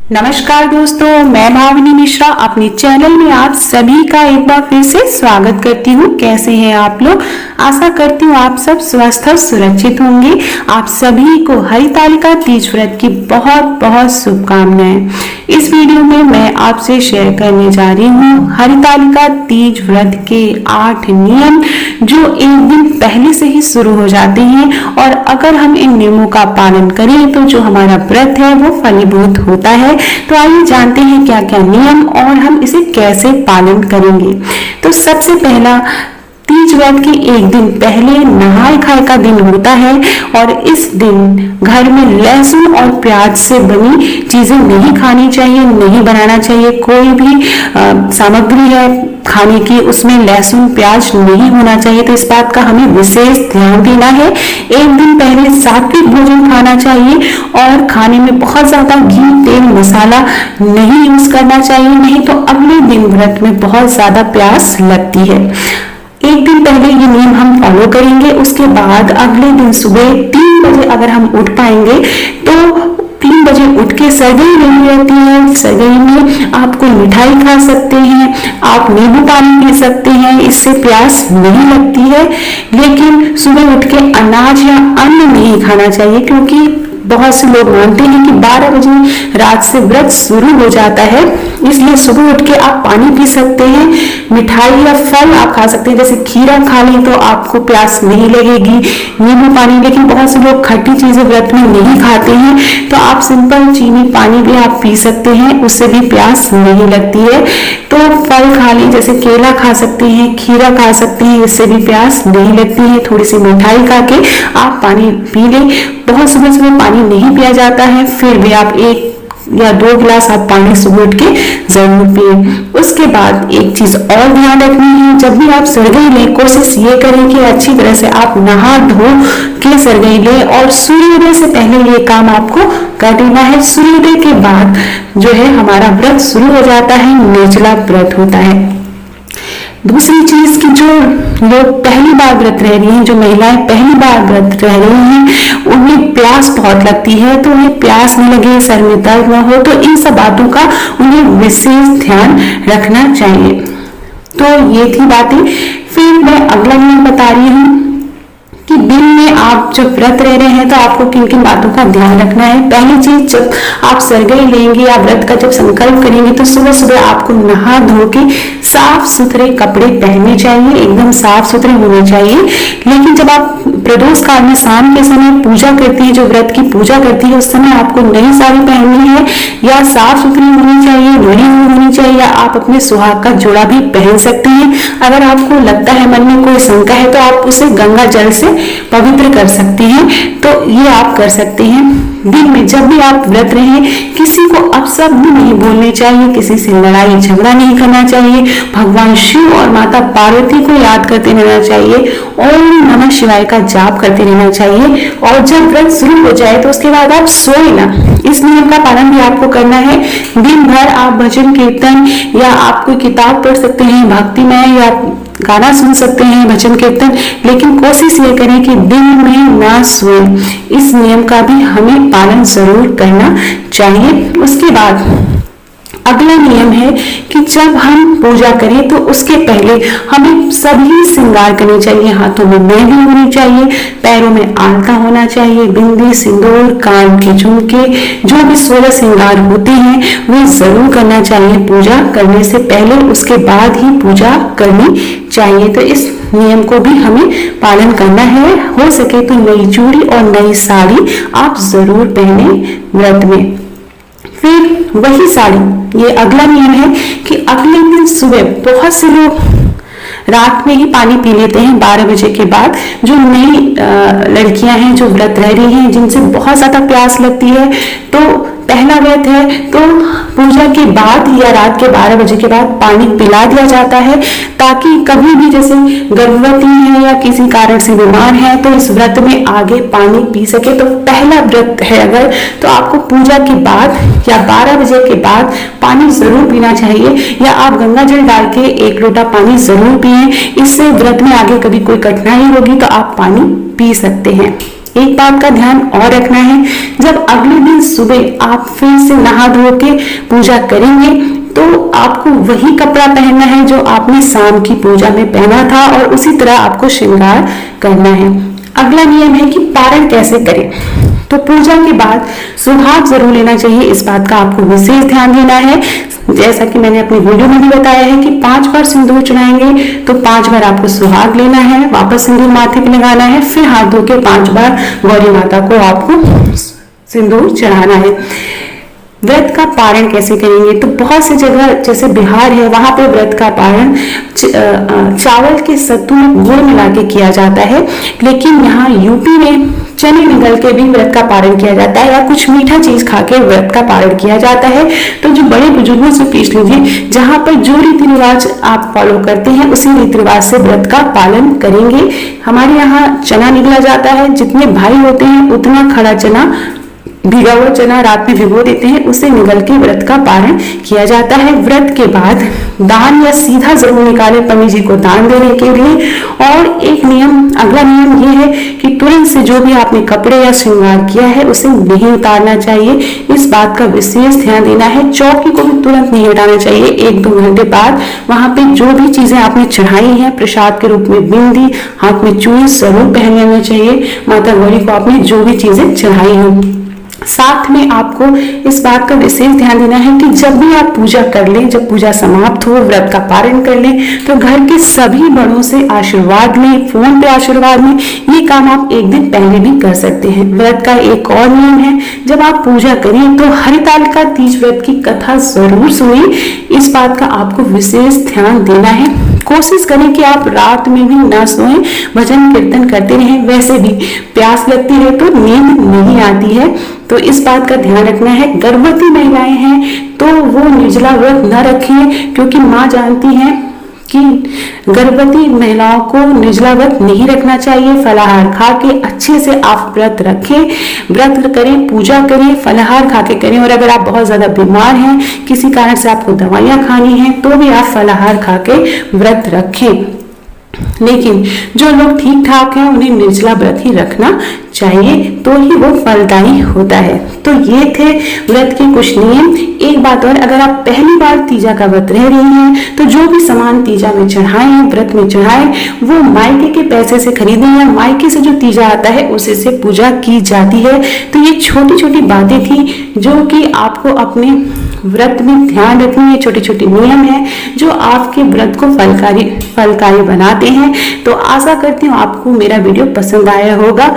नमस्कार दोस्तों, मैं भाविनी मिश्रा अपने चैनल में आप सभी का एक बार फिर से स्वागत करती हूँ। कैसे हैं आप लोग? आशा करती हूँ आप सब स्वस्थ और सुरक्षित होंगे। आप सभी को हरितालिका तीज व्रत की बहुत बहुत शुभकामनाएं। इस वीडियो में मैं आपसे शेयर करने जा रही हूँ हरितालिका तीज व्रत के 8 नियम जो एक दिन पहले से ही शुरू हो जाते हैं, और अगर हम इन नियमों का पालन करें तो जो हमारा व्रत है वो फलीभूत होता है। तो आइए जानते हैं क्या क्या नियम और हम इसे कैसे पालन करेंगे। तो सबसे पहला, तीज व्रत के एक दिन पहले नहाय खाए का दिन होता है, और इस दिन घर में लहसुन और प्याज से बनी चीजें नहीं खानी चाहिए, नहीं बनाना चाहिए। कोई भी सामग्री है खाने की, उसमें लहसुन प्याज नहीं होना चाहिए। तो इस बात का हमें विशेष ध्यान देना है। एक दिन पहले सात्विक भोजन खाना चाहिए, और खाने में बहुत ज्यादा घी तेल मसाला नहीं यूज करना चाहिए, नहीं तो अगले दिन व्रत में बहुत ज्यादा प्यास लगती है। एक दिन पहले ये नियम हम फॉलो करेंगे। उसके बाद अगले दिन सुबह 3 बजे अगर हम उठ पाएंगे तो 3 बजे उठ के सरगई नहीं रहती है, सरगई में आप कोई मिठाई खा सकते हैं, आप नींबू पानी पी सकते हैं, इससे प्यास नहीं लगती है। लेकिन सुबह उठ के अनाज या अन्न नहीं खाना चाहिए, क्योंकि बहुत से लोग मानते हैं कि 12 बजे रात से व्रत शुरू हो जाता है, इसलिए सुबह उठ के आप पानी पी सकते हैं, मिठाई या फल आप खा सकते हैं। जैसे खीरा खा लें तो आपको प्यास नहीं लगेगी, नींबू पानी। लेकिन बहुत से लोग खट्टी चीजें व्रत में नहीं खाते हैं, तो आप सिंपल चीनी पानी भी आप पी सकते हैं, उससे भी प्यास नहीं लगती है। तो फल खा लें, जैसे केला खा सकते हैं, खीरा खा सकते हैं, इससे भी प्यास नहीं लगती है। थोड़ी सी मिठाई खा के आप पानी पी लें। बहुत सुबह सुबह पानी नहीं पिया जाता है, फिर भी आप 1 या 2 गिलास आप पानी सुबह उठ के जरूर पिए। उसके बाद एक चीज और ध्यान रखनी है, जब भी आप सरगई लें कोशिश ये करें कि अच्छी तरह से आप नहा धो के सरगई लें, और सूर्योदय से पहले ये काम आपको कर लेना है। सूर्योदय के बाद जो है हमारा व्रत शुरू हो जाता है, निर्जला व्रत होता है। दूसरी चीज की, जो लोग पहली बार व्रत रह रही हैं, जो महिलाएं पहली बार व्रत रह रही हैं, उन्हें प्यास बहुत लगती है, तो उन्हें प्यास नहीं लगे, सर में दर्द न हो, तो इन सब बातों का उन्हें विशेष ध्यान रखना चाहिए। तो ये थी बातें। फिर मैं अगला नियम बता रही हूँ कि दिन में आप जब व्रत रह रहे हैं तो आपको किन किन बातों का ध्यान रखना है। पहली चीज, जब आप सरगई लेंगे या व्रत का जब संकल्प करेंगे तो सुबह सुबह आपको नहा धो के साफ सुथरे कपड़े पहनने चाहिए, एकदम साफ सुथरे होने चाहिए। लेकिन जब आप प्रदोष काल में शाम के समय पूजा करती है, जो व्रत की पूजा करती है, उस समय आपको नई साड़ी पहननी है, या साफ सुथरी होनी चाहिए, नई होनी चाहिए, या आप अपने सुहाग का जोड़ा भी पहन सकते हैं। अगर आपको लगता है मन में कोई शंका है तो आप उसे गंगा जल से पवित्र कर सकते हैं, तो ये आप कर सकते हैं। दिन में जब भी आप व्रत रहें, किसी को अपशब्द नहीं बोलने चाहिए, किसी से लड़ाई झगड़ा नहीं करना चाहिए, भगवान शिव और माता पार्वती को याद करते रहना चाहिए, ओम नमः शिवाय का जाप करते रहना चाहिए। और जब व्रत शुरू हो जाए तो उसके बाद आप सोए ना, इस नियम का पालन भी आपको करना है। दिन भर आप भजन कीर्तन या आप कोई किताब पढ़ सकते हैं भक्तिमय, या गाना सुन सकते हैं भजन कीर्तन, लेकिन कोशिश ये करें कि दिन में ना सोए। इस नियम का भी हमें पालन जरूर करना चाहिए। उसके बाद अगला नियम है कि जब हम पूजा करें तो उसके पहले हमें सभी श्रृंगार करने चाहिए। हाथों में मेहंदी होनी चाहिए, पैरों में आलता होना चाहिए, बिंदी, सिंदूर, कान के झुमके, जो भी 16 श्रृंगार होते हैं वे जरूर करना चाहिए पूजा करने से पहले। उसके बाद ही पूजा करनी चाहिए। तो इस नियम को भी हमें पालन करना है। हो सके तो नई चूड़ी और नई साड़ी आप जरूर पहने व्रत में। फिर वही साड़ी, ये अगला नियम है कि अगले दिन सुबह बहुत से लोग रात में ही पानी पी लेते हैं 12 बजे के बाद। जो नई लड़कियां हैं जो व्रत रह रही हैं, जिनसे बहुत ज्यादा प्यास लगती है, तो पहला व्रत है तो पूजा के बाद या रात के 12 बजे के बाद पानी पिला दिया जाता है, ताकि कभी भी जैसे गर्भवती है या किसी कारण से बीमार है तो इस व्रत में आगे पानी पी सके। तो पहला व्रत है अगर, तो आपको पूजा के बाद या 12 बजे के बाद पानी जरूर पीना चाहिए, या आप गंगा जल डाल के 1 लोटा पानी जरूर पिए। इससे व्रत में आगे कभी कोई कठिनाई होगी तो आप पानी पी सकते हैं। एक बात का ध्यान और रखना है, जब अगले दिन सुबह आप फिर से नहा धो के पूजा करेंगे तो आपको वही कपड़ा पहनना है जो आपने शाम की पूजा में पहना था और उसी तरह आपको श्रृंगार करना है। अगला नियम है कि पारण कैसे करें। तो पूजा के बाद सुहाग जरूर लेना चाहिए, इस बात का आपको विशेष ध्यान देना है। जैसा कि मैंने अपनी वीडियो में भी बताया है कि 5 बार सिंदूर चढ़ाएंगे तो 5 बार आपको सुहाग लेना है, वापस सिंदूर माथे पे लगाना है, फिर हाथ धो के 5 बार गौरी माता को आपको सिंदूर चढ़ाना है। व्रत का पारण कैसे करेंगे, तो बहुत सी जगह जैसे बिहार है वहां पे व्रत का पारण चावल के सत्तू में गुड़ मिला के किया जाता है, लेकिन यहाँ यूपी में चने निगल के भी व्रत का पारण किया जाता है या कुछ मीठा चीज खा के व्रत का पारण किया जाता है। तो जो बड़े बुजुर्गों से पूछ लीजिए, जहां पर जो रीति रिवाज आप फॉलो करते हैं उसी रीति रिवाज से व्रत का पालन करेंगे। हमारे यहाँ चना निगला जाता है, जितने भाई होते हैं उतना खड़ा चना, भीगा हुआ चना रात में भिगो देते हैं, उसे निगल के व्रत का पारण किया जाता है। व्रत के बाद दान या सीधा जरूर निकाले पंडित जी को दान देने के लिए। और एक नियम, अगला नियम ये है कि तुरंत से जो भी आपने कपड़े या श्रृंगार किया है उसे नहीं उतारना चाहिए, इस बात का विशेष ध्यान देना है। चौकी को भी तुरंत नहीं हटाना चाहिए, 1-2 घंटे बाद वहां पे जो भी चीजें आपने चढ़ाई हैं प्रसाद के रूप में, बिंदी, हाथ में चूड़ी जरूर पहन लेना चाहिए माता गौरी को आपने जो भी चीजें चढ़ाई हैं। साथ में आपको इस बात का विशेष ध्यान देना है कि जब भी आप पूजा कर लें, जब पूजा समाप्त हो, व्रत का पारण कर लें, तो घर के सभी बड़ों से आशीर्वाद लें, फोन पे आशीर्वाद लें। ये काम आप एक दिन पहले भी कर सकते हैं। व्रत का एक और नियम है, जब आप पूजा करें तो हरितालिका तीज व्रत की कथा जरूर सुनें, इस बात का आपको विशेष ध्यान देना है। कोशिश करें कि आप रात में भी ना सोएं, भजन कीर्तन करते रहें। वैसे भी प्यास लगती है तो नींद नहीं आती है, तो इस बात का ध्यान रखना है। गर्भवती महिलाएं हैं तो वो निर्जला व्रत न रखें, क्योंकि माँ जानती हैं कि गर्भवती महिलाओं को निर्जला व्रत नहीं रखना चाहिए। फलाहार खा के अच्छे से आप व्रत रखें, व्रत करें, पूजा करें, फलाहार खा के करें। और अगर आप बहुत ज्यादा बीमार हैं, किसी कारण से आपको दवाइयां खानी है, तो भी आप फलाहार खा के व्रत रखें। लेकिन जो लोग ठीक ठाक हैं उन्हें निर्जला व्रत ही रखना चाहिए, तो ही वो फलदायी होता है। तो ये थे व्रत के कुछ नियम। एक बात और, अगर आप पहली बार तीजा का व्रत रह रही हैं तो जो भी सामान तीजा में चढ़ाए हैं, व्रत में चढ़ाए, वो मायके के पैसे से खरीदें या मायके से जो तीजा आता है उसी से पूजा की जाती है। तो ये छोटी छोटी बातें थी जो कि आपको अपने व्रत में ध्यान रखनी है, छोटे छोटे नियम है जो आपके व्रत को फलकारी बनाते हैं। तो आशा करती हूँ आपको मेरा वीडियो पसंद आया होगा।